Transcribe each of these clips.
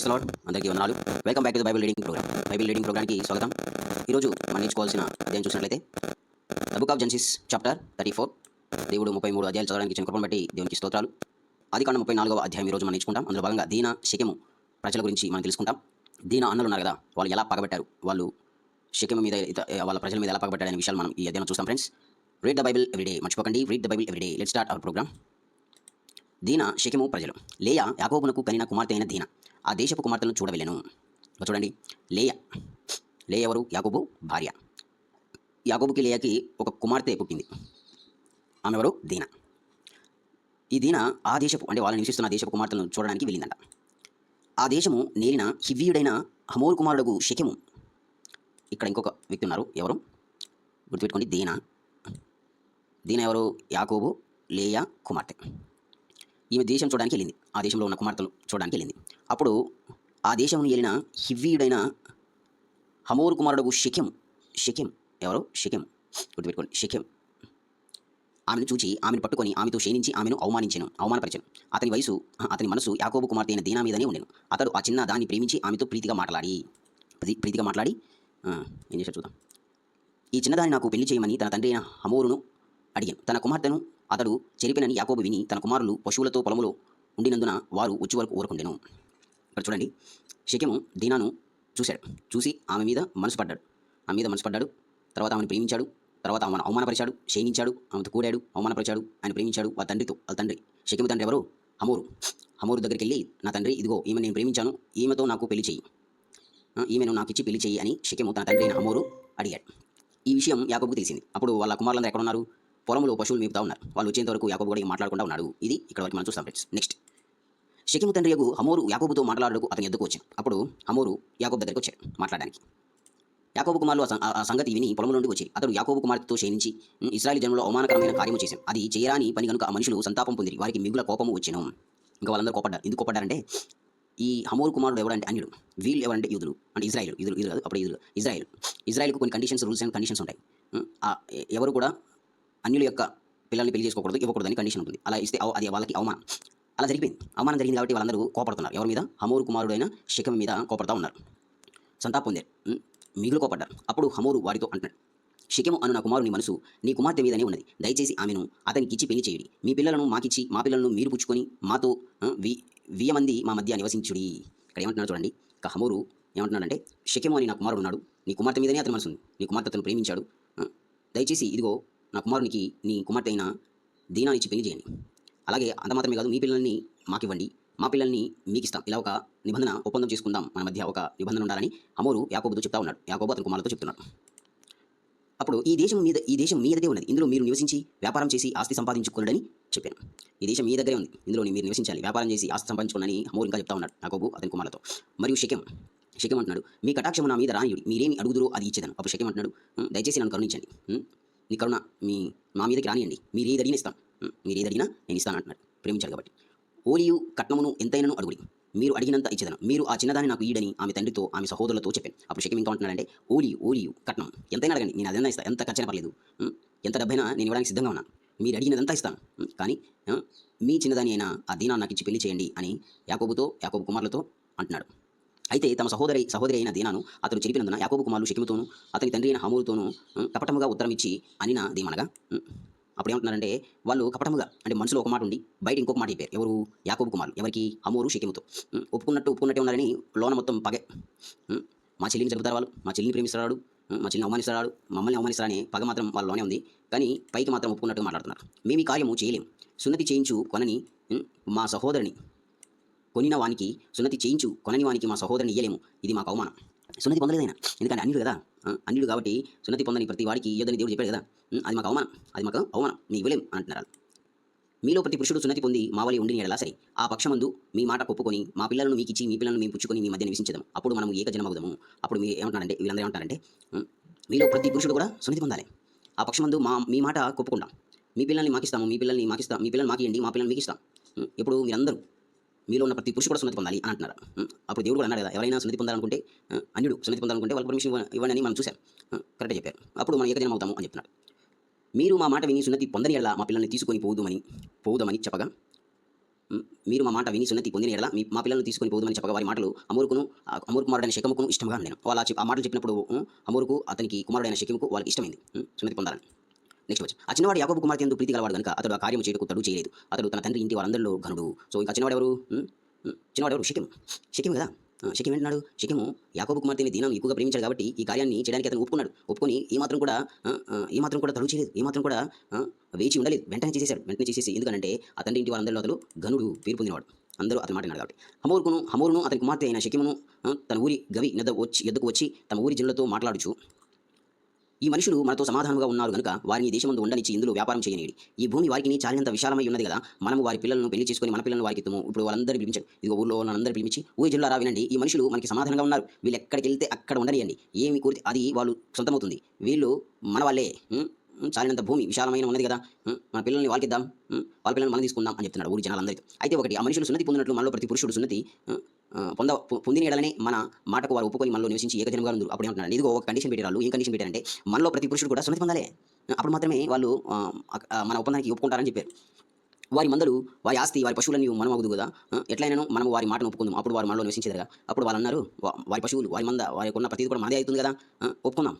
Praise lord, అందరికీ వందనాలు. Welcome back to the Bible reading program. Bible reading ప్రోగ్రామ్కి స్వాగతం. ఈరోజు మనం నేర్చుకోవాల్సిన అధ్యాయం చూసినట్లయితే the book of Genesis chapter 34. దేవుడు 33 అధ్యాయాలు చదవడానికి ఇచ్చిన కృపను బట్టి దేవునికి స్తోత్రాలు. ఆదికాండం 34వ అధ్యాయం ఈరోజు మనం నేర్చుకుంటాం. అందులో భాగంగా దీనా, షెకెము ప్రజల గురించి మనం తెలుసుకుంటాం. దీనా అన్నలు ఉన్నారు కదా, వాళ్ళు ఎలా పగబెట్టారు, వాళ్ళు షెకెము మీద వాళ్ళ ప్రజల మీద ఎలా పగబెట్టారనే విషయాలు మనం ఈ అధ్యాయం చూస్తాం. Friends, read the Bible every day. మర్చిపోకండి, read the Bible every day. Let's start our programme. Dinah, షెకెము ప్రజలు. లేయా యాకోబునకు కనిన కుమార్తె అయిన దీనా ఆ దేశపు కుమార్తెలను చూడవెళ్ళెను. చూడండి, లేయా ఎవరు? యాకోబు భార్య. యాకోబుకి లేయాకి ఒక కుమార్తె పుట్టింది. ఆమె ఎవరు? దీనా. ఈ దీనా ఆ దేశపు, అంటే వాళ్ళు నివసిస్తున్న దేశపు కుమార్తెలను చూడడానికి వెళ్ళిందంట. ఆ దేశము నేలిన హివ్వీయుడైన హమోరు కుమారుడు షెకెము. ఇక్కడ ఇంకొక వ్యక్తి ఉన్నారు, ఎవరు గుర్తుపెట్టుకోండి, దీనా. దీనా ఎవరు? యాకోబు లేయా కుమార్తె. ఈమె దేశం చూడడానికి వెళ్ళింది, ఆ దేశంలో ఉన్న కుమార్తెలు చూడడానికి వెళ్ళింది. అప్పుడు ఆ దేశంను ఏలిన హివ్వీయుడైన హమోరు కుమారుడు షెకెం ఎవరు? షెకెం, గుర్తుపెట్టుకోండి, షెకెం. ఆమెను చూచి ఆమెను పట్టుకొని ఆమెతో క్షీణించి ఆమెను అవమానపరిచాను. అతని మనసు యాకోబు కుమార్తె అయిన దీనా మీదనే ఉండెను. అతడు ఆ చిన్న దాన్ని ప్రేమించి ఆమెతో ప్రీతిగా మాట్లాడి ఏం చేశాడు చూద్దాం. ఈ చిన్నదాన్ని నాకు పెళ్లి చేయమని తన తండ్రి అయిన హమోరును అడిగాను. తన కుమార్తెను అతడు చెరిపినని యాకోబు విని తన కుమారులు పశువులతో పొలములో ఉండినందున వారు వచ్చి వరకు ఊరుకుండెను. ఇక్కడ చూడండి, షెకెము దీనాను చూశాడు. చూసి ఆమె మీద మనసు పడ్డాడు. తర్వాత ఆమెను ప్రేమించాడు. తర్వాత ఆమెను అవమానపరిచాడు, క్షయించాడు, ఆమెతో కూడాడు, అవమానపరిచాడు. ఆయన ప్రేమించాడు వాళ్ళ తండ్రి. షెకెము తండ్రి ఎవరు? హమోరు దగ్గరికి వెళ్ళి, నా తండ్రి, ఇదిగో ఈమె నేను ప్రేమించాను, ఈమెతో నాకు పెళ్లి చెయ్యి, ఈమెను నాకు ఇచ్చి పెళ్లి చెయ్యి అని షెకెము తన తండ్రి అయిన హమోరు అడిగాడు. ఈ విషయం యాకోబుకు తెలిసింది. అప్పుడు వాళ్ళ కుమారులందరూ ఎక్కడ ఉన్నారు? పొలంలో పశువులు మేపుతా ఉన్నారు. వాళ్ళు వచ్చేంత వరకు యాకోబు కూడా మాట్లాడకుండా ఉన్నాడు. ఇది ఇక్కడ వరకు మనం చూస్తాం ఫ్రెండ్స్. నెక్స్ట్, షెకెము తండ్రి హమోరు యాకోబుతో మాట్లాడడానికి అతని ఎద్దుకు వచ్చాను. అప్పుడు హమోరు యాకోబు దగ్గరికి వచ్చాడు మాట్లాడడానికి. యాకోబు కుమారులు ఆ సంగతి విని పొలం నుండి వచ్చి అతడు యాకోబు కుమార్తెతో క్షయించి ఇశ్రాయేలు జనంలో అవమానకరమైన కార్యము చేశాను. అది చేయరాని పని కనుక ఆ మనుషులు సంతాపం పొందిరి, వారికి మిగుల కోపము వచ్చెను. ఇంకా వాళ్ళందరూ కోపడ్డారు. ఎందుకు కోపడ్డారంటే, ఈ హమోరు కుమారుడు ఎవరంటే అన్యుడు, వీళ్ళు ఎవరంటే యూదులు, అంటే ఇజ్రాయిల్ కాదు, అప్పుడు ఇజ్రాయిల్కు కొన్ని కండిషన్స్, రూల్స్ అండ్ కండిషన్స్ ఉంటాయి. ఎవరు కూడా అన్యుల యొక్క పిల్లల్ని పెళ్లి చేసుకోకూడదు, ఇవ్వకూడదని కండిషన్ ఉంటుంది. అలా ఇస్తే అది వాళ్ళకి అవమానం. అలా జరిగింది కాబట్టి వాళ్ళందరూ కోపడుతున్నారు. ఎవరి మీద? హమోరు కుమారుడైన షెకెము మీద కోపడుతూ ఉన్నారు. సంతాపం పొందారు, మిగులు కోపడ్డారు. అప్పుడు హమోరు వారితో అంటున్నాడు, షెకెము అను నా కుమారుని మనసు నీ కుమార్తె మీదనే ఉన్నది. దయచేసి ఆమెను అతనికి ఇచ్చి పెళ్లి చేయుడి. మీ పిల్లలను మాకిచ్చి మా పిల్లలను మీరు పుచ్చుకొని మాతో 1000 మంది మా మధ్య నివసించుడి. ఇక్కడ ఏమంటున్నాడు చూడండి. ఇక హమోరు ఏమంటున్నాడంటే, షెకెము అని నా కుమారుడు ఉన్నాడు, నీ కుమార్తె మీదనే అతని మనసు ఉంది, నీ కుమార్తె అతను ప్రేమించాడు. దయచేసి ఇదిగో నా కుమారునికి నీ కుమార్తె అయిన దీనాన్ని ఇచ్చి పెళ్లి చేయండి. అలాగే అంత మాత్రమే కాదు, మీ పిల్లల్ని మాకివ్వండి, మా పిల్లల్ని మీకు ఇస్తాం. ఇలా ఒక నిబంధన ఒప్పందం చేసుకుందాం, మన మధ్య ఒక నిబంధన ఉండాలని హమోరు యాకోబుతో చెప్తా ఉన్నాడు. యాకోబు అతని కుమారులతో చెప్తున్నాడు. అప్పుడు ఈ దేశం మీదనే ఉన్నది, ఇందులో మీరు నివసించి వ్యాపారం చేసి ఆస్తి సంపాదించుకోవాలని చెప్పాను. ఈ దేశం మీ దగ్గరే ఉంది, ఇందులో మీరు నివసించాలి, వ్యాపారం చేసి ఆస్తి సంపాదించుకోవాలని హమోరు ఇంకా చెప్తా ఉన్నాడు యాకోబు అతని కుమారులతో. మరియు షెకెం అంటున్నాడు, మీ కటాక్షము నా మీద రానియుడి, మీరేమి అడుగుదురో అది ఇచ్చేదాను. అప్పుడు షెకెం అంటున్నాడు, దయచేసి నన్ను కరుణించండి, నీ కరుణ మా మీదకి రానియండి, మీరు ఏది అడిగినా నేను ఇస్తాను అంటున్నాడు. ప్రేమించాడు కాబట్టి. ఓలియు కట్నమును ఎంతైనను అడుగుడి, మీరు అడిగినంత ఇచ్చేదను. మీరు ఆ చిన్నదాన్ని నాకు ఈడని ఆమె తండ్రితో ఆమె సహోదరులతో చెప్పాను. అప్పుడు షెకెం ఇంకా అంటున్నాడంటే, ఓలియు కట్నం ఎంతైనా అడగండి, నేను అదన్నా ఇస్తాను, ఎంత ఖర్చైనా పర్లేదు, ఎంత డబ్బైనా నేను ఇవ్వడానికి సిద్ధంగా ఉన్నాను, మీరు అడిగినదంతా ఇస్తాను, కానీ మీ చిన్నదాని అయినా ఆ దీనా నాకు ఇచ్చి పెళ్లి చేయండి అని యాకోబు కుమారులతో అంటున్నాడు. అయితే తమ సహోదరి అయిన దీనాను అతడు చెరిపినందున యాకోబు కుమారులు షెకెముతోనూ అతని తండ్రి అయిన హమోరుతోనూ కపటముగా ఉత్తరం ఇచ్చి అనినా దీమనగా, అప్పుడు ఏమంటున్నారంటే, వాళ్ళు కపటముగా, అంటే మనసులో ఒక మాట ఉండి బయట ఇంకొక మాట చెప్పారు. ఎవరు? యాకోబు కుమారులు. ఎవరికి? హమోరు షెకెముతో. ఒప్పుకున్నట్టే ఉన్నారని లోన మొత్తం పగే. మా చెల్లిని జరుగుతారు వాళ్ళు, మా చెల్లిని ప్రేమిస్తాడు, మా చెల్లిని అవమానిస్తాడు, మమ్మల్ని అవమానిస్తాడని పగ మాత్రం వాళ్ళలోనే ఉంది. కానీ పైకి మాత్రం ఒప్పుకున్నట్టుగా మాట్లాడుతున్నారు. మేము ఈ కార్యము చేయలేం, సున్నతి చేయించు కొనని మా సహోదరిని కొనిన వానికి సున్నతి చేయించు కొనని వానికి మా సహోదరిని ఇయ్యలేము, ఇది మాకు అవమానం. సున్నతి పొందలేదైనా, ఎందుకంటే అన్యుడు కదా, అన్యుడు కాబట్టి సున్నతి పొందని ప్రతి వాడికి ఇయ్యొద్దని దేవుడు చెప్పాడు కదా, అది మాకు అవమానం, నీ ఇవ్వలేం అంటున్నారు. మీలో ప్రతి పురుషుడు సున్నతి పొంది మా వలె ఉండిన ఎడలా సరే, ఆ పక్షమందు మీ మాట ఒప్పుకొని మా పిల్లలను మీకు ఇచ్చి మీ పిల్లలను మేము పుచ్చుకొని మీ మధ్య నివసించదాము, అప్పుడు మనం ఏకజనమగుదాము. అప్పుడు మీరు ఏమంటున్నారంటే, వీళ్ళందరూ ఏమంటారంటే, మీలో ప్రతి పురుషుడు కూడా సున్నతి పొందాలి, ఆ పక్షమందు మీ మాట ఒప్పుకుంటాం, మీ పిల్లల్ని మాకిస్తాము, మీ పిల్లల్ని మాకియండి, మా పిల్లల్ని మీకు ఇస్తాం. ఇప్పుడు మీరందరూ మీలో ఉన్న ప్రతి పురుషుడు కూడా సున్నతి పొందాలి అని అంటున్నారు. అప్పుడు దేవుడు కూడా అన్నాడు కదా, ఎవరైనా సున్నతి పొందాలనుకుంటే, అన్యుడు సున్నతి పొందాలనుకుంటే వాళ్ళు పర్మిషన్ ఇవ్వండి అని మనం చూసాం. కరెక్ట్గా చెప్పారు. అప్పుడు మనం ఏకజనం అవుతాము అని చెప్తున్నాడు. మీరు మా మాట విని సున్నతి పొందని ఎడలా మా పిల్లల్ని తీసుకొని పోవుదామని చెప్పగా, మీరు మా మాట విని సున్నతి పొందిన ఎడల మా పిల్లలను తీసుకొని పోదుమని చెప్పగా వారి మాటలు హమోరు కుమారుడైన షెకెముకు ఇష్టంగా ఉండేను. ఆ మాటలు చెప్పినప్పుడు హమోరుకు అతనికి కుమారుడైన షెకెముకు వాళ్ళకి ఇష్టమైంది సున్నతి పొందాలని. నెక్స్ట్ వచ్చి ఆ చిన్నవాడు యాకోబు కుమార్తె యందు ప్రీతి గలవాడు కనుక అతడు ఆ కార్యం చేయటకు తడు చేయలేదు. అతడు తన తండ్రి ఇంటి వారందరిలో ఘనుడు. సో ఇంకా చిన్నవాడు షెకెము కదా. షెకెము ఏంటన్నాడు? షెకెము యాకోబు కుమార్తెని దీనాను ఎక్కువగా ప్రేమించాడు కాబట్టి ఈ కార్యాన్ని చేయడానికి అతను ఒప్పుకొని ఏమాత్రం కూడా తడు చేయలేదు, ఏమాత్రం కూడా వేచి ఉండలేదు, వెంటనే చేసేసి ఎందుకంటే ఆ తండ్రి ఇంటి వారందరిలో అతడు ఘనుడు, పేరు పొందినవాడు. అందరూ అతని మాట విన్నాడు కాబట్టి. హమోరును అతని కుమార్తె అయిన షెకెమును తన ఊరి గవి ఎద్దకు వచ్చి తమ ఊరి జనులతో మాట్లాడుచు, ఈ మనుషులు మనతో సమాధానంగా ఉన్నారు కనుక వారిని దేశమందు ఉండనిచ్చి ఇందులో వ్యాపారం చేయనీయుడి. ఈ భూమి వారికి చాలినంత విశాలమై ఉన్నది కదా, మనము వారి పిల్లలను పెళ్లి చేసుకొని మన పిల్లలను వారికి ఇద్దాము. ఇప్పుడు వాళ్ళందరూ పిలిపించారు, ఇదిగో ఊళ్ళో వాళ్ళందరూ పిలిపించి ఊరి జిల్లారా వినండి, ఈ మనుషులు మనకి సమాధానంగా ఉన్నారు, వీళ్ళు ఎక్కడికి వెళ్తే అక్కడ ఉండనియండి, ఏమి కోరితే అది వాళ్ళు సొంతమవుతుంది, వీళ్ళు మన వాళ్ళే, చాలినంత భూమి విశాలమైన ఉన్నది కదా, మన పిల్లల్ని వాళ్ళకి ఇద్దాం, వాళ్ళ పిల్లల్ని మనం తీసుకుందాం అని చెప్తున్నాడు ఊరి జనాలందరికీ. అయితే ఒకటి, ఆ మనుషులు సున్నతి పొందినట్లు మనలో ప్రతి పురుషుడు సున్నతి పొందిన ఎడలనే మన మాటకు వారు ఒప్పుకొని మనలో నివసించి ఏకజనంగా ఉండు. అప్పుడు ఏమంటున్నాడు? ఇదిగో ఒక కండిషన్ పెట్టారు. ఏం కండిషన్ పెట్టారంటే మనలో ప్రతి పురుషుడు కూడా సున్నతి పొందాలి, అప్పుడు మాత్రమే వాళ్ళు మన ఒప్పందానికి ఒప్పుకుంటారని చెప్పారు. వారి మందలు, వారి ఆస్తి, వారి పశువులని మనం అగుదు కదా, ఎట్లయినా మనం వారి మాటను ఒప్పుకుందాం, అప్పుడు వారు మనలో నివసించేదిగా. అప్పుడు వాళ్ళు అన్నారు, వారి పశువులు, వారి మంద, వారికి ఉన్న ప్రతిదీ కూడా మనదే అవుతుంది కదా, ఒప్పుకుందాం,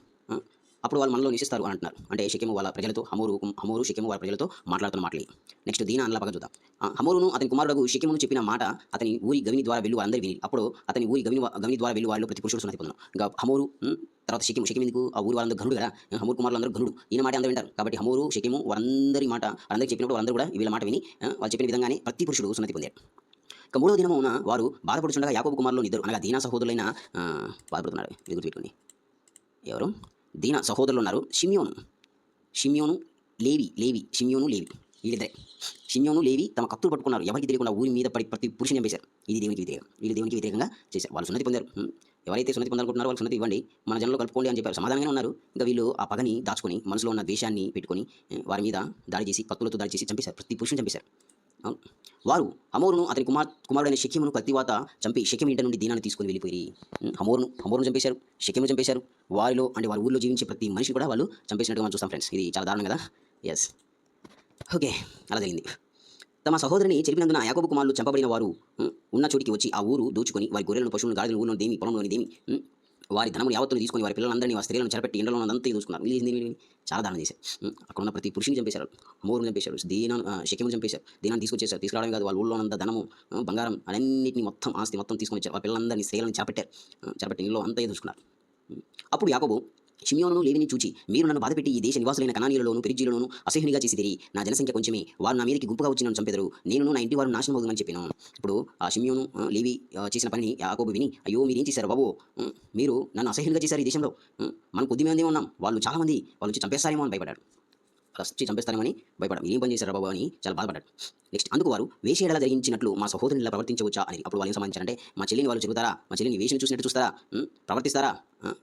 అప్పుడు వాళ్ళు మనలో నివసిస్తారు అని అంటున్నారు. అంటే షెకెము వాళ్ళ ప్రజలతో, హమోరు షెకెము వారి ప్రజలతో మాట్లాడుతున్న మాటలు. నెక్స్ట్ దీనా అన్లా పక్క చూద్దాం. హమోరును అతని కుమారుడు షెకెమును చెప్పిన మాట అతని ఊరి గవిని ద్వారా వెళ్ళు వారందరూ విని, అప్పుడు అతని ఊరి గవిని ద్వారా వెళ్ళు వాళ్ళు ప్రతి పురుషుడు సున్నతి పొందను. ఇంకా హమోరు తర్వాత షెకెము ఎందుకు? ఆ ఊరి వాళ్ళందరూ ఘనుడు కదా, హమోరు కుమారులు అందరూ ఘనుడు, ఈయన మాట అందరూ వింటారు కాబట్టి హమోరు షెకెము వారందరి మాట అందరికీ చెప్పినప్పుడు వారందరూ కూడా వీళ్ళ మాట విని వాళ్ళు చెప్పిన విధంగానే ప్రతి పురుషుడు సున్నతి పొందారు. ఇక మూడవ దినమున వారు బాధపడుచుండగా యాకోబు కుమారులు ఇద్దరు, అనగా దీనా సహోదరులైన బాధపడుతున్నారు. ఇది గుర్తుపెట్టుకోండి, ఎవరు దీనా సహోదరులు ఉన్నారు, షిమ్యోను లేవి వీళ్ళిద్దరే. షిమ్యోను లేవి తమ కత్తులు పట్టుకున్నారు, ఎవరికి తెలియకుండా ఊరి మీద పడి ప్రతి పురుషుని చంపేశారు. ఇది దేవునికి వ్యతిరేకంగా చేశారు. వాళ్ళు సున్నతి పొందారు. ఎవరైతే సున్నతి పొందాలనుకుంటున్నారో వాళ్ళు సున్నతి ఇవ్వండి, మన జనంలో కలుపుకోండి అని చెప్పారు. సమాధానంగానే ఉన్నారు. ఇంకా వీళ్ళు ఆ పగని దాచుకొని మనసులో ఉన్న ద్వేషాన్ని పెట్టుకొని వారి మీద కత్తులతో దాడి చేసి చంపేశారు, ప్రతి పురుషుని చంపేశారు. వారు హమోరును అతని కుమారుడైన షెకెమును కత్తివాత చంపి షెకెము ఇంటి నుండి దీనాన్ని తీసుకుని వెళ్ళిపోయి హమోరును చంపేశారు, షెకెము చంపేశారు. వారిలో అంటే వారి ఊళ్ళో జీవించే ప్రతి మనిషి కూడా వాళ్ళు చంపేసినట్టుగా మనం చూస్తాం ఫ్రెండ్స్. ఇది చాలా దారుణం కదా. ఎస్, ఓకే, అలా జరిగింది. తమ సహోదరిని చెరిపినందున యాకోబు కుమారులు చంపబడిన వారు ఉన్న చోటికి వచ్చి ఆ ఊరు దోచుకొని వారి గొర్రెలను, పశువులను, గాడిదలను, ఊళ్ళో దేమి, పొలంలోని దేమి, వారి ధనమును యావత్తును తీసుకొని వారి పిల్లలందరినీ, వారి స్త్రీలను చెరపెట్టి ఎండలో అంతా చూసుకున్నారు. చాలా దారుణం చేశారు. అక్కడ ఉన్న ప్రతి పురుషుని చంపేశారు, హమోరును చంపేశారు, షెకెమును చంపేశారు, దీనాన్ని తీసుకొచ్చేశారు. తీసుకురావడం కాదు, వాళ్ళ ఊళ్ళో అంతా ధనము, బంగారం అన్నింటినీ ఆస్తి మొత్తం తీసుకొని వచ్చారు. వారి పిల్లలందరినీ, స్త్రీలను చెరపెట్టి ఇంట్లో అంతా చూసుకున్నారు. అప్పుడు యాకోబు షిమ్యోనును లేవిని చూచి, మీరు నన్ను బాధపెట్టి ఈ దేశ నివాసులైన కనానీయులలోను పెరిజీలలోను అసహ్యునిగా చేసిదిరి, నా జనసంఖ్య కొంచెమే, వారు నా మీదకి గుంపుగా వచ్చి నన్ను చంపెదరు, నేను నా ఇంటి వారు నాశనం అవుతుందని చెప్పాను. ఇప్పుడు ఆ షిమ్యోను లేవి చేసిన పనిని యాకోబు విని, అయ్యో మీరేం చేశారు బాబు, మీరు నన్ను అసహ్యునిగా చేశారు, ఈ దేశంలో మనం కొద్ది మంది ఉన్నాం, వాళ్ళు చాలామంది, వాళ్ళు చంపేస్తారేమో అని భయపడ్డాడు. వచ్చి చంపేస్తారేమని భయపడ్డాడు. ఏం పని చేశారు బాబు అని చాలా బాధపడ్డాడు. నెక్స్ట్ అందుకు వారు వేషేడలా జరిగించినట్లు మా సహోదరుని ఇలా ప్రవర్తించవచ్చా అని. అప్పుడు వాళ్ళు ఏం సమాధించారంటే, మా చెల్లిని వాళ్ళు చెబుతారా, మా చెల్లిని వేషం చూసినట్టు చూస్తారా, ప్రవర్తిస్తారా,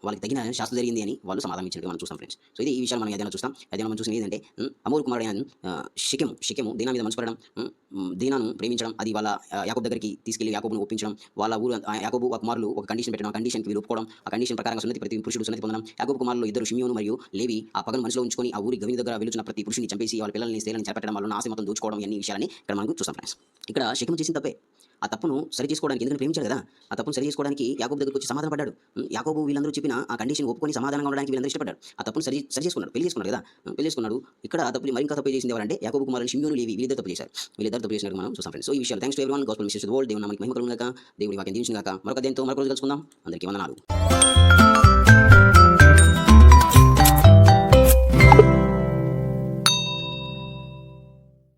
వాళ్ళకి తగిన శాస్త్రం జరిగింది అని వాళ్ళు సమాధానం ఇచ్చినట్టు మనం చూస్తాం ఫ్రెండ్స్. సో ఇది ఈ విషయాలు మనం ఏదైనా చూస్తాం. అదే మనం చూసిన ఏంటంటే హమోరు కుమారుడైన షెకెము దీనా మీద మనసు పడడం, దీనాను ప్రేమించడం, అది వాళ్ళ యాకోబు దగ్గరికి తీసుకెళ్లి యాకోబును ఒప్పించడం, వాళ్ళ ఊరు యాకోబు కుమారులు ఒక కండిషన్ పెట్టడం, ఆ కండిషన్కి వీళ్ళు ఒప్పుకోవడం, ఆ కండిషన్ ప్రకారంగా ప్రతి పురుషుడు సున్నతి పొందడం. యాకోబు కుమారులు ఇద్దరు షిమ్యోను మరియు లేవి ఆ పగను మనసులో ఉంచుకొని ఆ ఊరి గవిని దగ్గర వెలుచున్న ప్రతి పురుషుని చంపేసి వాళ్ళ పిల్లల్ని, స్త్రీలను చేపట్టడం, వాళ్ళని ఆస్తి మొత్తం దోచుకోవడం, అన్ని విషయాలని ఇక్కడ మనకు చూస్తాం ఫ్రెండ్స్. ఇక్కడ షెకెము చేసిన తప్పే. ఆ తప్పును సరి చేసుకోవడానికి, ఎందుకంటే ప్రేమించాడు కదా, ఆ తప్పును సరి చేసుకోవడానికి యాకోబు దగ్గరికి వచ్చి సమాధాన పడ్డాడు. యాకోబు వీళ్ళందరూ చెప్పిన ఆ కండిషన్ ఒప్పుకొని సమాధానంగా ఉండడానికి వీళ్ళందరూ ఇష్టపడ్డాడు. ఆ తప్పును సరి చేసుకున్నాడు, పెళ్లి చేసుకున్నాడు కదా, పెళ్లి చేసుకున్నాడు. ఇక్కడ ఆ తప్పులు మరింకా తప్పు చేసింది ఎవరంటే యాకోబు కుమారులు షిమ్యోను లేవి, వీళ్ళిద్దరు తప్పు చేసినట్టు మనం చూస్తాం ఫ్రెండ్స్. సో ఈ విషయాలు thanks to everyone, gospel message to the world. దేవుని నామమునకు మహిమ కలుగును గాక, దేవుని వాక్యం దీవించును గాక. మరొక రోజు కలుసుకుందాం. అందరికీ వందనాలు.